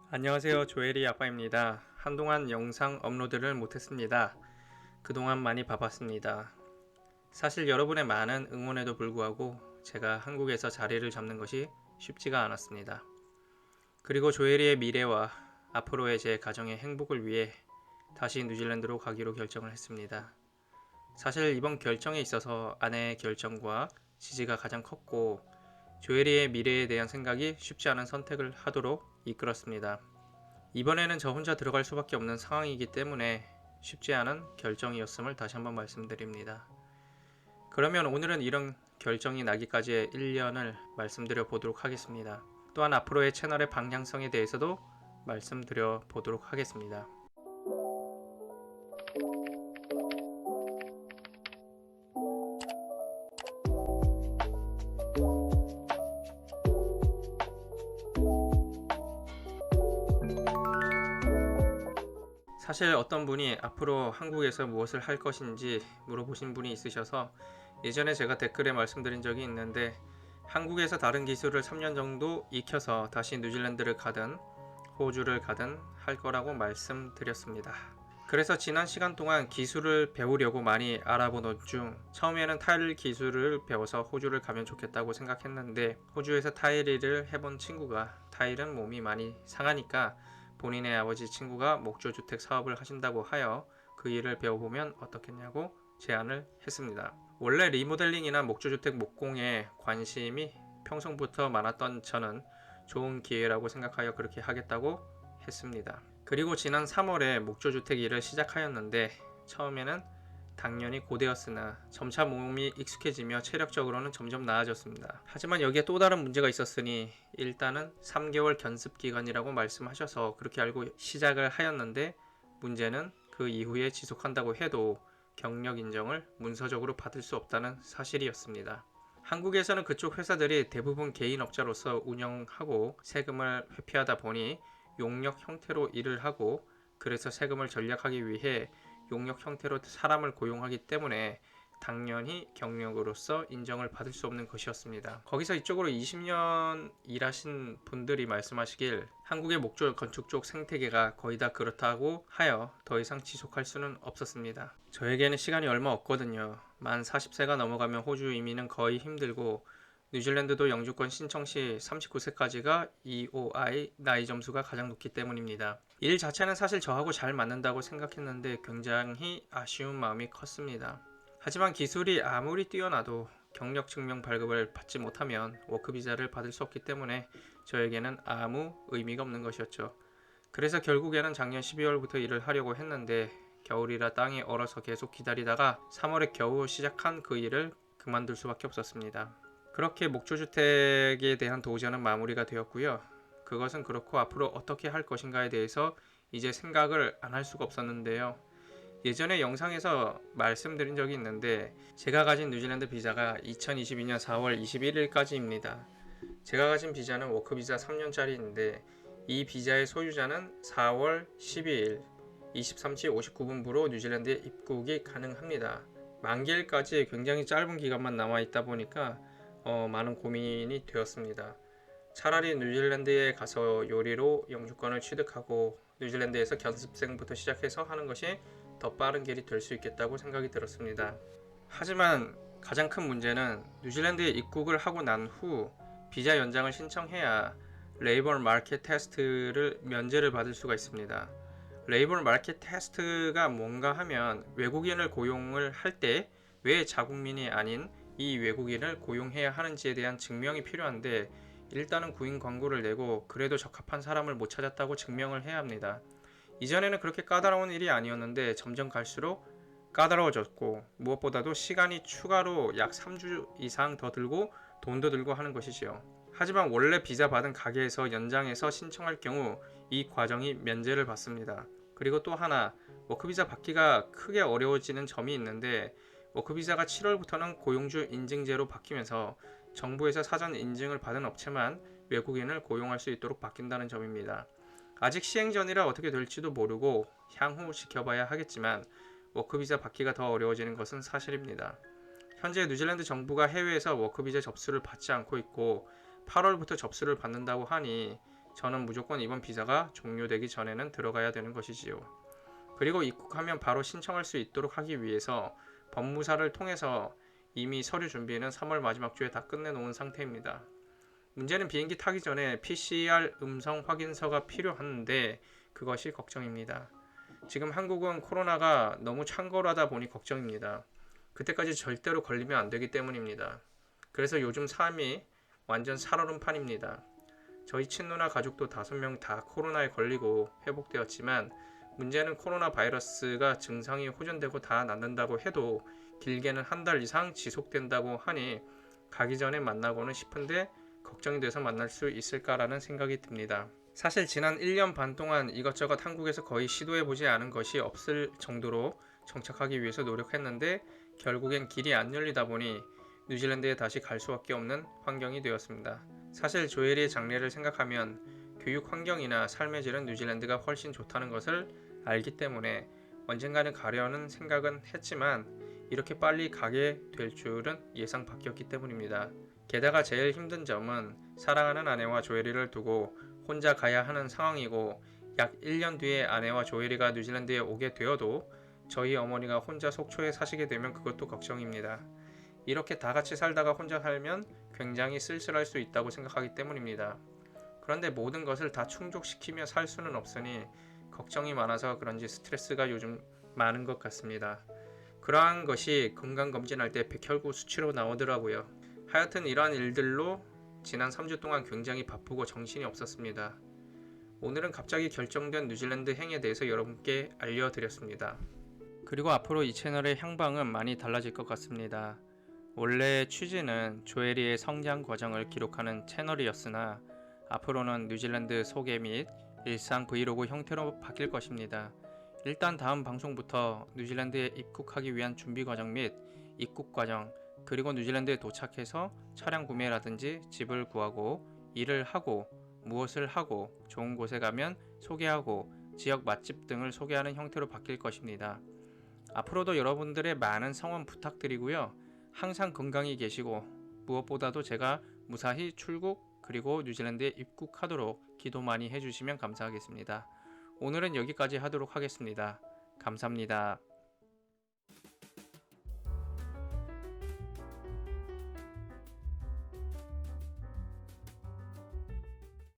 안녕하세요. 조엘이 아빠입니다. 한동안 영상 업로드를 못했습니다. 그동안 많이 바빴습니다. 사실 여러분의 많은 응원에도 불구하고 제가 한국에서 자리를 잡는 것이 쉽지가 않았습니다. 그리고 조엘이의 미래와 앞으로의 제 가정의 행복을 위해 다시 뉴질랜드로 가기로 결정을 했습니다. 사실 이번 결정에 있어서 아내의 결정과 지지가 가장 컸고 조엘이의 미래에 대한 생각이 쉽지 않은 선택을 하도록 이끌었습니다. 이번에는 저 혼자 들어갈 수밖에 없는 상황이기 때문에 쉽지 않은 결정이었음을 다시 한번 말씀드립니다. 그러면 오늘은 이런 결정이 나기까지의 1년을 말씀드려 보도록 하겠습니다. 또한 앞으로의 채널의 방향성에 대해서도 말씀드려 보도록 하겠습니다. 사실 어떤 분이 앞으로 한국에서 무엇을 할 것인지 물어보신 분이 있으셔서 예전에 제가 댓글에 말씀드린 적이 있는데 한국에서 다른 기술을 3년 정도 익혀서 다시 뉴질랜드를 가든 호주를 가든 할 거라고 말씀드렸습니다. 그래서 지난 시간 동안 기술을 배우려고 많이 알아보던 중 처음에는 타일 기술을 배워서 호주를 가면 좋겠다고 생각했는데 호주에서 타일 일을 해본 친구가 타일은 몸이 많이 상하니까 본인의 아버지 친구가 목조주택 사업을 하신다고 하여 그 일을 배워보면 어떻겠냐고 제안을 했습니다. 원래 리모델링이나 목조주택 목공에 관심이 평소부터 많았던 저는 좋은 기회라고 생각하여 그렇게 하겠다고 했습니다. 그리고 지난 3월에 목조주택 일을 시작하였는데 처음에는 당연히 고되었으나 점차 몸이 익숙해지며 체력적으로는 점점 나아졌습니다. 하지만 여기에 또 다른 문제가 있었으니 일단은 3개월 견습 기간이라고 말씀하셔서 그렇게 알고 시작을 하였는데 문제는 그 이후에 지속한다고 해도 경력 인정을 문서적으로 받을 수 없다는 사실이었습니다. 한국에서는 그쪽 회사들이 대부분 개인업자로서 운영하고 세금을 회피하다 보니 용역 형태로 일을 하고 그래서 세금을 절약하기 위해 용역 형태로 사람을 고용하기 때문에 당연히 경력으로서 인정을 받을 수 없는 것이었습니다. 거기서 이쪽으로 20년 일하신 분들이 말씀하시길 한국의 목조 건축 쪽 생태계가 거의 다 그렇다고 하여 더 이상 지속할 수는 없었습니다. 저에게는 시간이 얼마 없거든요. 만 40세가 넘어가면 호주 이민은 거의 힘들고 뉴질랜드도 영주권 신청 시 39세까지가 EOI 나이 점수가 가장 높기 때문입니다. 일 자체는 사실 저하고 잘 맞는다고 생각했는데 굉장히 아쉬운 마음이 컸습니다. 하지만 기술이 아무리 뛰어나도 경력 증명 발급을 받지 못하면 워크비자를 받을 수 없기 때문에 저에게는 아무 의미가 없는 것이었죠. 그래서 결국에는 작년 12월부터 일을 하려고 했는데 겨울이라 땅이 얼어서 계속 기다리다가 3월에 겨우 시작한 그 일을 그만둘 수밖에 없었습니다. 그렇게 목조주택에 대한 도전은 마무리가 되었고요. 그것은 그렇고 앞으로 어떻게 할 것인가에 대해서 이제 생각을 안 할 수가 없었는데요. 예전에 영상에서 말씀드린 적이 있는데 제가 가진 뉴질랜드 비자가 2022년 4월 21일까지입니다. 제가 가진 비자는 워크비자 3년짜리인데 이 비자의 소유자는 4월 12일 23시 59분부로 뉴질랜드에 입국이 가능합니다. 만기일까지 굉장히 짧은 기간만 남아있다 보니까 많은 고민이 되었습니다. 차라리 뉴질랜드에 가서 요리로 영주권을 취득하고 뉴질랜드에서 견습생부터 시작해서 하는 것이 더 빠른 길이 될 수 있겠다고 생각이 들었습니다. 하지만 가장 큰 문제는 뉴질랜드에 입국을 하고 난 후 비자 연장을 신청해야 레이버 마켓 테스트를 면제를 받을 수가 있습니다. 레이버 마켓 테스트가 뭔가 하면 외국인을 고용을 할 때 왜 자국민이 아닌 이 외국인을 고용해야 하는지에 대한 증명이 필요한데 일단은 구인 광고를 내고 그래도 적합한 사람을 못 찾았다고 증명을 해야 합니다. 이전에는 그렇게 까다로운 일이 아니었는데 점점 갈수록 까다로워졌고 무엇보다도 시간이 추가로 약 3주 이상 더 들고 돈도 들고 하는 것이지요. 하지만 원래 비자 받은 가게에서 연장해서 신청할 경우 이 과정이 면제를 받습니다. 그리고 또 하나 워크비자 받기가 크게 어려워지는 점이 있는데 워크비자가 7월부터는 고용주 인증제로 바뀌면서 정부에서 사전 인증을 받은 업체만 외국인을 고용할 수 있도록 바뀐다는 점입니다. 아직 시행 전이라 어떻게 될지도 모르고 향후 지켜봐야 하겠지만 워크비자 받기가 더 어려워지는 것은 사실입니다. 현재 뉴질랜드 정부가 해외에서 워크비자 접수를 받지 않고 있고 8월부터 접수를 받는다고 하니 저는 무조건 이번 비자가 종료되기 전에는 들어가야 되는 것이지요. 그리고 입국하면 바로 신청할 수 있도록 하기 위해서 법무사를 통해서 이미 서류 준비는 3월 마지막 주에 다 끝내놓은 상태입니다. 문제는 비행기 타기 전에 PCR 음성 확인서가 필요한데 그것이 걱정입니다. 지금 한국은 코로나가 너무 창궐하다 보니 걱정입니다. 그때까지 절대로 걸리면 안 되기 때문입니다. 그래서 요즘 삶이 완전 살얼음판입니다. 저희 친누나 가족도 5명 다 코로나에 걸리고 회복되었지만 문제는 코로나 바이러스가 증상이 호전되고 다 낫는다고 해도 길게는 한 달 이상 지속된다고 하니 가기 전에 만나고는 싶은데 걱정이 돼서 만날 수 있을까라는 생각이 듭니다. 사실 지난 1년 반 동안 이것저것 한국에서 거의 시도해보지 않은 것이 없을 정도로 정착하기 위해서 노력했는데 결국엔 길이 안 열리다 보니 뉴질랜드에 다시 갈 수밖에 없는 환경이 되었습니다. 사실 조엘이의 장래를 생각하면 교육 환경이나 삶의 질은 뉴질랜드가 훨씬 좋다는 것을 알기 때문에 언젠가는 가려는 생각은 했지만 이렇게 빨리 가게 될 줄은 예상 밖이었기 때문입니다. 게다가 제일 힘든 점은 사랑하는 아내와 조엘이를 두고 혼자 가야 하는 상황이고 약 1년 뒤에 아내와 조엘이가 뉴질랜드에 오게 되어도 저희 어머니가 혼자 속초에 사시게 되면 그것도 걱정입니다. 이렇게 다 같이 살다가 혼자 살면 굉장히 쓸쓸할 수 있다고 생각하기 때문입니다. 그런데 모든 것을 다 충족시키며 살 수는 없으니 걱정이 많아서 그런지 스트레스가 요즘 많은 것 같습니다. 그러한 것이 건강검진할 때 백혈구 수치로 나오더라고요. 하여튼 이러한 일들로 지난 3주 동안 굉장히 바쁘고 정신이 없었습니다. 오늘은 갑자기 결정된 뉴질랜드 행에 대해서 여러분께 알려드렸습니다. 그리고 앞으로 이 채널의 향방은 많이 달라질 것 같습니다. 원래 취지는 조엘이의 성장 과정을 기록하는 채널이었으나 앞으로는 뉴질랜드 소개 및 일상 브이로그 형태로 바뀔 것입니다. 일단 다음 방송부터 뉴질랜드에 입국하기 위한 준비 과정 및 입국 과정, 그리고 뉴질랜드에 도착해서 차량 구매라든지 집을 구하고 일을 하고 무엇을 하고 좋은 곳에 가면 소개하고 지역 맛집 등을 소개하는 형태로 바뀔 것입니다. 앞으로도 여러분들의 많은 성원 부탁드리고요. 항상 건강히 계시고 무엇보다도 제가 무사히 출국 그리고 뉴질랜드에 입국하도록 기도 많이 해주시면 감사하겠습니다. 오늘은 여기까지 하도록 하겠습니다. 감사합니다.